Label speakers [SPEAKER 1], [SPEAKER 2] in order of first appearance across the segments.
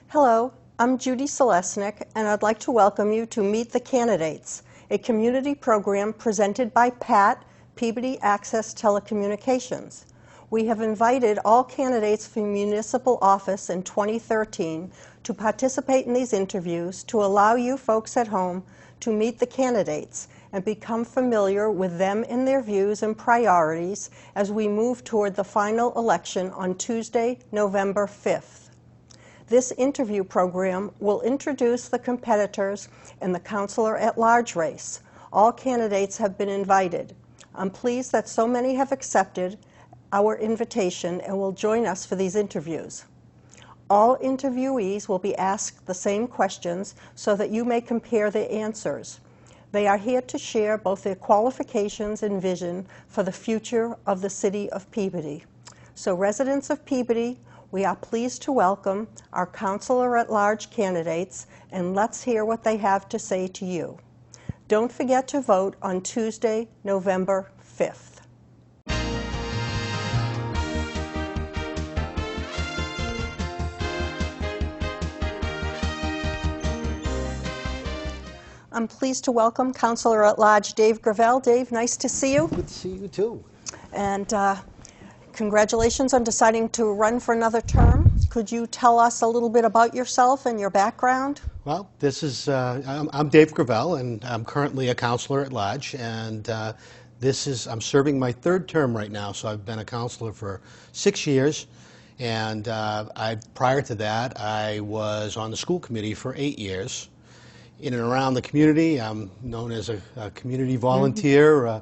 [SPEAKER 1] Hello, I'm Judy Selesnik, and I'd like to welcome you to Meet the Candidates, a community program presented by PAT, Peabody Access Telecommunications. We have invited all candidates for municipal office in 2013 to participate in these interviews to allow you folks at home to meet the candidates and become familiar with them and their views and priorities as we move toward the final election on Tuesday, November 5th. This interview program will introduce the competitors in the Councillor-at-large race. All candidates have been invited. I'm pleased that so many have accepted our invitation and will join us for these interviews. All interviewees will be asked the same questions so that you may compare their answers. They are here to share both their qualifications and vision for the future of the City of Peabody. So residents of Peabody, we are pleased to welcome our Councillor-at-large candidates, and let's hear what they have to say to you. Don't forget to vote on Tuesday, November 5th. I'm pleased to welcome Councillor-at-large Dave Gravel. Dave, nice to see you.
[SPEAKER 2] Good to see you too.
[SPEAKER 1] And congratulations on deciding to run for another term. Could you tell us a little bit about yourself and your background?
[SPEAKER 2] Well, this is I'm Dave Gravel, and I'm currently a Councillor-at-large, and I'm serving my third term right now. So I've been a councillor for 6 years, and prior to that, I was on the school committee for 8 years. In and around the community, I'm known as a community volunteer.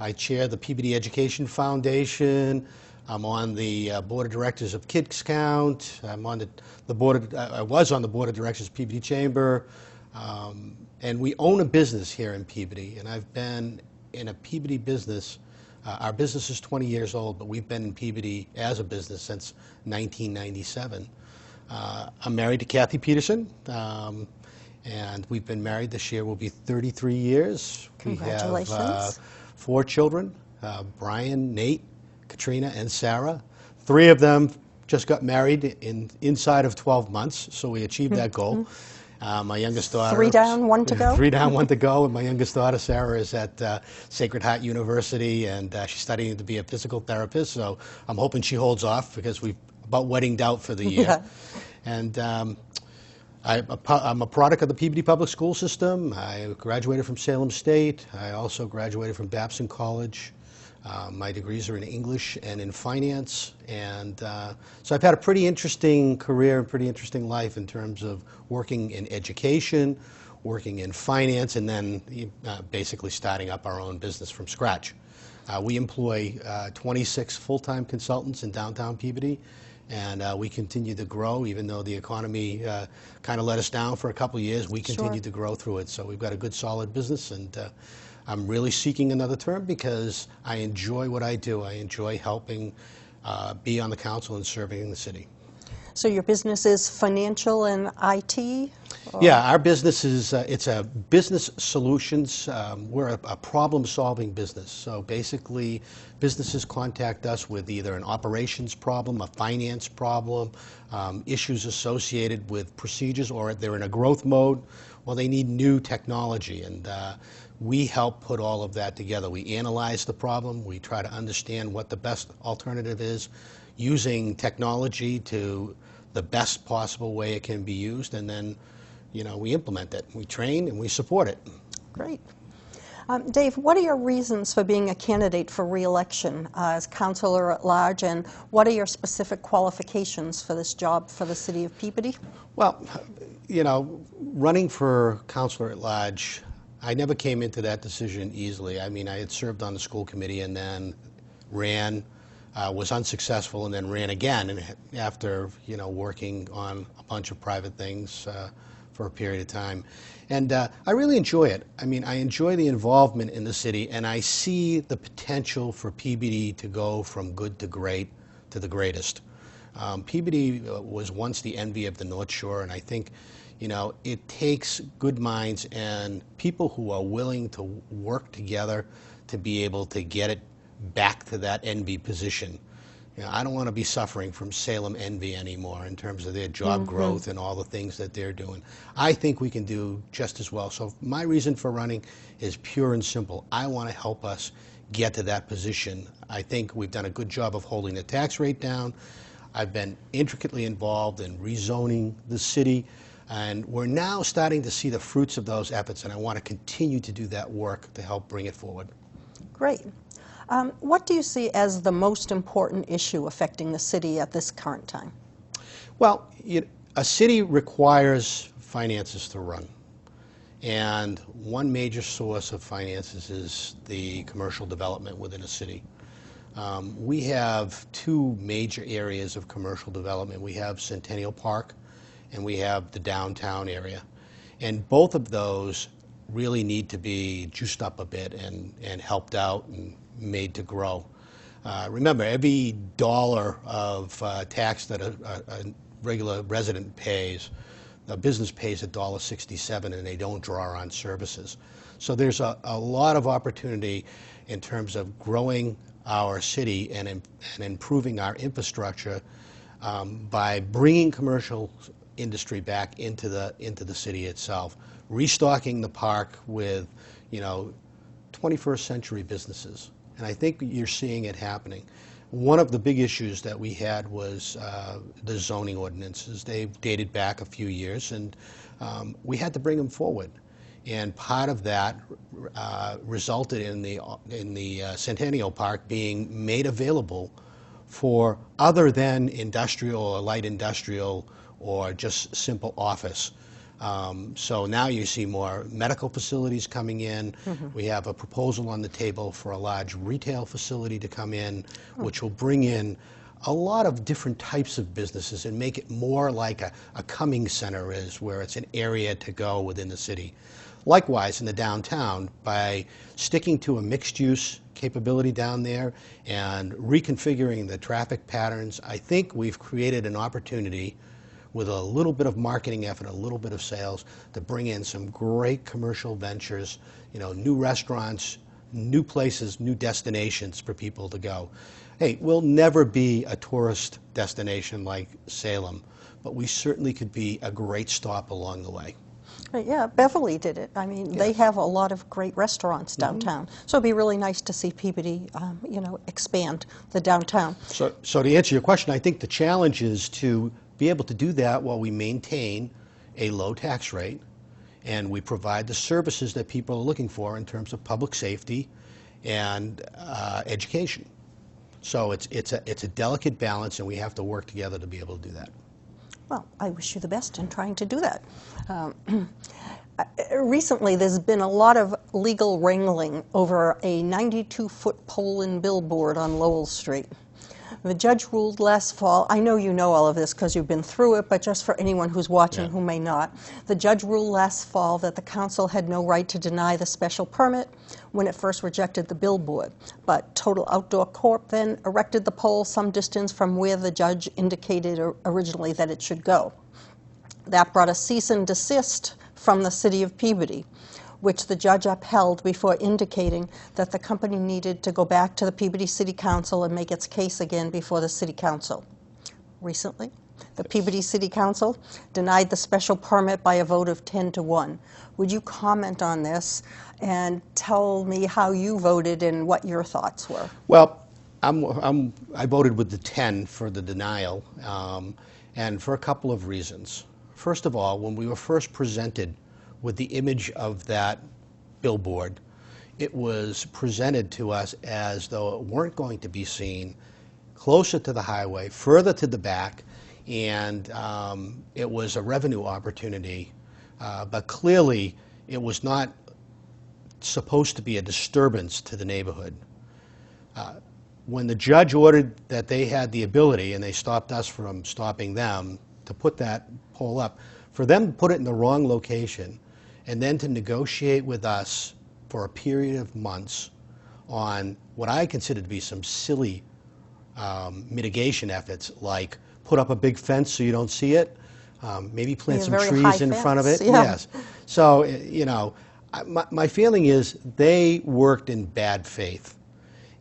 [SPEAKER 2] I chair the Peabody Education Foundation. I'm on the board of directors of Kids Count. I'm on the board. I was on the board of directors of Peabody Chamber, and we own a business here in Peabody. And I've been in a Peabody business. Our business is 20 years old, but we've been in Peabody as a business since 1997. I'm married to Kathy Peterson. And we've been married. This year will be 33 years.
[SPEAKER 1] Congratulations.
[SPEAKER 2] We have 4 children, Brian, Nate, Katrina, and Sarah. 3 of them just got married inside of 12 months, so we achieved that goal. My youngest daughter...
[SPEAKER 1] 3 down, 1 to go?
[SPEAKER 2] 3 down, 1 to go. And my youngest daughter, Sarah, is at Sacred Heart University, and she's studying to be a physical therapist, so I'm hoping she holds off because we've about weddinged out for the year.
[SPEAKER 1] Yeah.
[SPEAKER 2] And I'm a product of the Peabody Public School System. I graduated from Salem State. I also graduated from Babson College. My degrees are in English and in finance. And so I've had a pretty interesting career and pretty interesting life in terms of working in education, working in finance, and then basically starting up our own business from scratch. We employ 26 full-time consultants in downtown Peabody. And we continue to grow, even though the economy kind of let us down for a couple of years. We continue to grow through it. So we've got a good, solid business. And I'm really seeking another term because I enjoy what I do. I enjoy helping be on the council and serving in the city.
[SPEAKER 1] So your business is financial and IT? Or?
[SPEAKER 2] Yeah, our business is, it's a business solutions. We're a problem-solving business. So basically, businesses contact us with either an operations problem, a finance problem, issues associated with procedures, or they're in a growth mode, well, they need new technology. And we help put all of that together. We analyze the problem. We try to understand what the best alternative is, using technology to the best possible way it can be used, and then, we implement it. We train and we support it.
[SPEAKER 1] Great. Dave, what are your reasons for being a candidate for re-election as Councillor-at-large, and what are your specific qualifications for this job for the City of Peabody?
[SPEAKER 2] Well, running for Councillor-at-large, I never came into that decision easily. I mean, I had served on the school committee and then ran, was unsuccessful, and then ran again, and after working on a bunch of private things for a period of time. And I really enjoy it. I mean, I enjoy the involvement in the city, and I see the potential for Peabody to go from good to great to the greatest. Peabody was once the envy of the North Shore, and I think it takes good minds and people who are willing to work together to be able to get it back to that envy position. You know, I don't want to be suffering from Salem envy anymore in terms of their job growth and all the things that they're doing. I think we can do just as well. So my reason for running is pure and simple. I want to help us get to that position. I think we've done a good job of holding the tax rate down. I've been intricately involved in rezoning the city, and we're now starting to see the fruits of those efforts, and I want to continue to do that work to help bring it forward.
[SPEAKER 1] Great. What do you see as the most important issue affecting the city at this current time?
[SPEAKER 2] Well, a city requires finances to run. And one major source of finances is the commercial development within a city. We have two major areas of commercial development. We have Centennial Park and we have the downtown area. And both of those really need to be juiced up a bit and helped out and made to grow. Remember, every dollar of tax that a regular resident pays, a business pays $1.67, and they don't draw on services. So there's a lot of opportunity in terms of growing our city and improving our infrastructure by bringing commercial industry back into the city itself, restocking the park with, 21st century businesses. And I think you're seeing it happening. One of the big issues that we had was the zoning ordinances. They've dated back a few years, and we had to bring them forward. And part of that resulted in the Centennial Park being made available for other than industrial or light industrial or just simple office. So now you see more medical facilities coming in. We have a proposal on the table for a large retail facility to come in, which will bring in a lot of different types of businesses and make it more like a coming center is, where it's an area to go within the city. Likewise, in the downtown, by sticking to a mixed-use capability down there and reconfiguring the traffic patterns, I think we've created an opportunity with a little bit of marketing effort, a little bit of sales, to bring in some great commercial ventures, new restaurants, new places, new destinations for people to go. Hey, we'll never be a tourist destination like Salem, but we certainly could be a great stop along the way.
[SPEAKER 1] Yeah, Beverly did it. I mean, they have a lot of great restaurants downtown. So it'd be really nice to see Peabody, expand the downtown.
[SPEAKER 2] So to answer your question, I think the challenge is to be able to do that while we maintain a low tax rate and we provide the services that people are looking for in terms of public safety and education. So it's a delicate balance, and we have to work together to be able to do that.
[SPEAKER 1] Well, I wish you the best in trying to do that. Recently, there's been a lot of legal wrangling over a 92-foot pole and billboard on Lowell Street. The judge ruled last fall, I know you know all of this because you've been through it, but just for anyone who's watching who may not, the judge ruled last fall that the council had no right to deny the special permit when it first rejected the billboard. But Total Outdoor Corp then erected the pole some distance from where the judge indicated originally that it should go. That brought a cease and desist from the city of Peabody, which the judge upheld before indicating that the company needed to go back to the Peabody City Council and make its case again before the City Council. Recently, the Peabody City Council denied the special permit by a vote of 10-1. Would you comment on this and tell me how you voted and what your thoughts were?
[SPEAKER 2] Well, I voted with the 10 for the denial, and for a couple of reasons. First of all, when we were first presented with the image of that billboard, it was presented to us as though it weren't going to be seen, closer to the highway, further to the back, and it was a revenue opportunity. But clearly, it was not supposed to be a disturbance to the neighborhood. When the judge ordered that they had the ability, and they stopped us from stopping them, to put that pole up, for them to put it in the wrong location, and then to negotiate with us for a period of months on what I consider to be some silly mitigation efforts, like put up a big fence so you don't see it, maybe plant some trees in front of it.
[SPEAKER 1] Yeah.
[SPEAKER 2] Yes. So, my feeling is they worked in bad faith.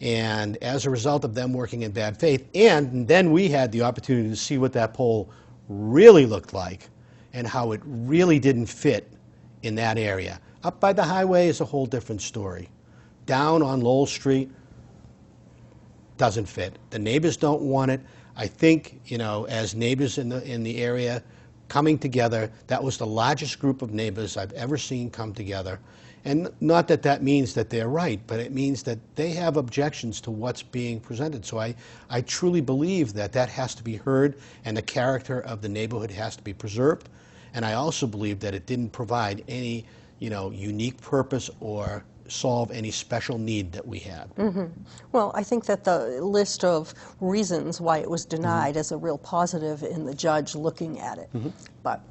[SPEAKER 2] And as a result of them working in bad faith, and then we had the opportunity to see what that pole really looked like and how it really didn't fit in that area. Up by the highway is a whole different story. Down on Lowell Street, doesn't fit. The neighbors don't want it. I think, you know, as neighbors in the area coming together, that was the largest group of neighbors I've ever seen come together. And not that that means that they're right, but it means that they have objections to what's being presented. So I truly believe that that has to be heard and the character of the neighborhood has to be preserved. And I also believe that it didn't provide any, you know, unique purpose or solve any special need that we had.
[SPEAKER 1] Well, I think that the list of reasons why it was denied is a real positive in the judge looking at it. But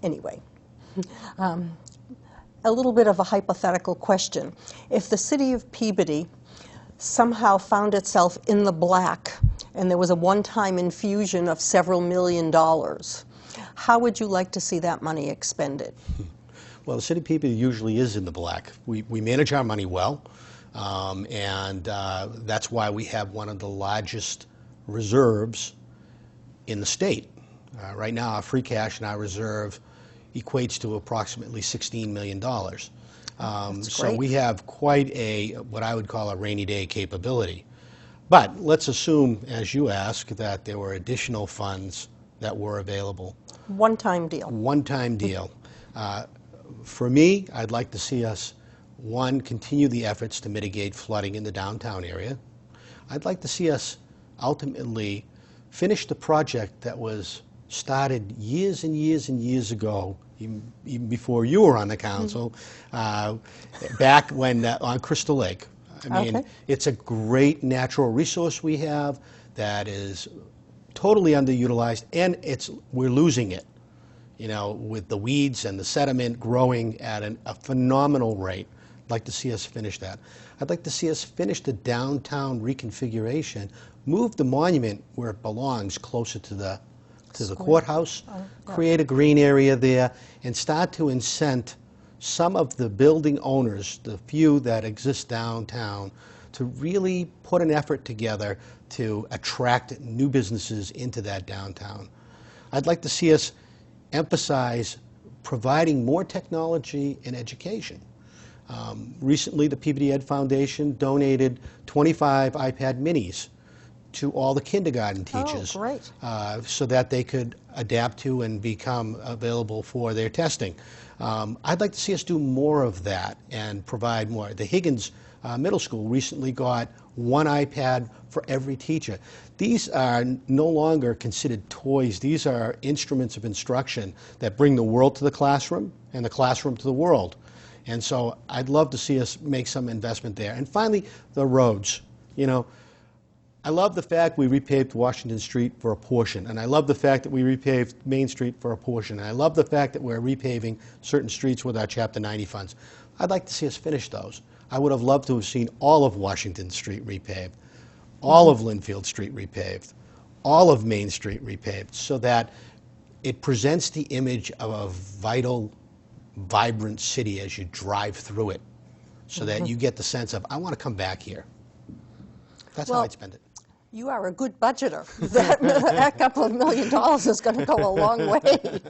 [SPEAKER 1] anyway, a little bit of a hypothetical question. If the city of Peabody somehow found itself in the black and there was a one-time infusion of several $1,000,000, how would you like to see that money expended?
[SPEAKER 2] Well, the city of Peabody usually is in the black. We manage our money well, and that's why we have one of the largest reserves in the state. Right now, our free cash and our reserve equates to approximately $16 million. So we have quite a, what I would call a rainy day capability. But let's assume, as you ask, that there were additional funds that were available.
[SPEAKER 1] One-time deal.
[SPEAKER 2] One-time deal. For me, I'd like to see us, one, continue the efforts to mitigate flooding in the downtown area. I'd like to see us ultimately finish the project that was started years and years and years ago, even before you were on the council, back when on Crystal Lake. I mean, it's a great natural resource we have that is totally underutilized, and we're losing it, you know, with the weeds and the sediment growing at a phenomenal rate. I'd like to see us finish that. I'd like to see us finish the downtown reconfiguration, move the monument where it belongs, closer to the courthouse, create a green area there, and start to incent some of the building owners, the few that exist downtown, to really put an effort together to attract new businesses into that downtown. I'd like to see us emphasize providing more technology and education. Recently, the Peabody Ed Foundation donated 25 iPad minis to all the kindergarten teachers, so that they could adapt to and become available for their testing. I'd like to see us do more of that and provide more. The Higgins Middle School recently got one iPad for every teacher. These are no longer considered toys. These are instruments of instruction that bring the world to the classroom and the classroom to the world. And so I'd love to see us make some investment there. And finally, the roads. You know, I love the fact we repaved Washington Street for a portion, and I love the fact that we repaved Main Street for a portion, and I love the fact that we're repaving certain streets with our Chapter 90 funds. I'd like to see us finish those. I would have loved to have seen all of Washington Street repaved, all of Linfield Street repaved, all of Main Street repaved, so that it presents the image of a vital, vibrant city as you drive through it, so that you get the sense of, I want to come back here. That's how I'd spend it.
[SPEAKER 1] You are a good budgeter. That couple of $1 million is going to go a long way.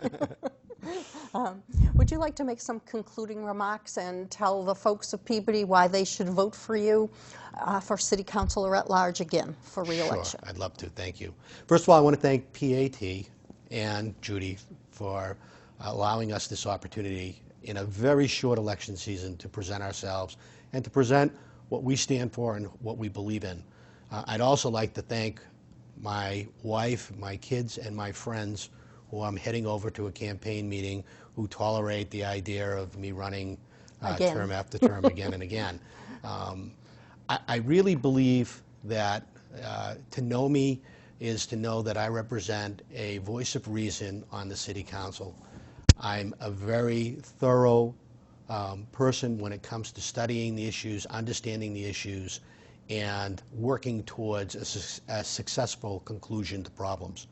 [SPEAKER 1] Would you like to make some concluding remarks and tell the folks of Peabody why they should vote for you for City Councillor-at-large again for re-election?
[SPEAKER 2] Sure, I'd love to. Thank you. First of all, I want to thank PAT and Judy for allowing us this opportunity in a very short election season to present ourselves and to present what we stand for and what we believe in. I'd also like to thank my wife, my kids, and my friends who I'm heading over to a campaign meeting who tolerate the idea of me running term after term again and again. I really believe that to know me is to know that I represent a voice of reason on the City Council. I'm a very thorough person when it comes to studying the issues, understanding the issues, and working towards a successful conclusion to problems.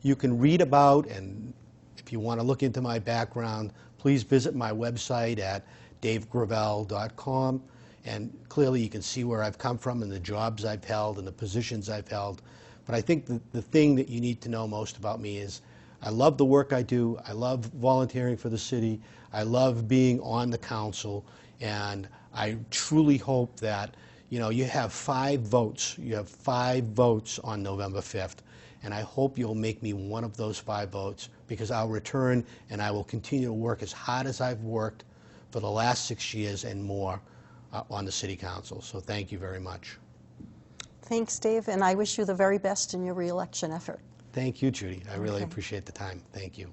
[SPEAKER 2] You can read about, and if you want to look into my background, please visit my website at davegravell.com, And clearly you can see where I've come from and the jobs I've held and the positions I've held. But I think the thing that you need to know most about me is I love the work I do. I love volunteering for the city. I love being on the council. And I truly hope that, you know, you have 5 votes. You have 5 votes on November 5th. And I hope you'll make me one of those 5 votes, because I'll return and I will continue to work as hard as I've worked for the last 6 years and more on the City Council. So thank you very much.
[SPEAKER 1] Thanks, Dave, and I wish you the very best in your re-election effort.
[SPEAKER 2] Thank you, Judy. I really appreciate the time. Thank you.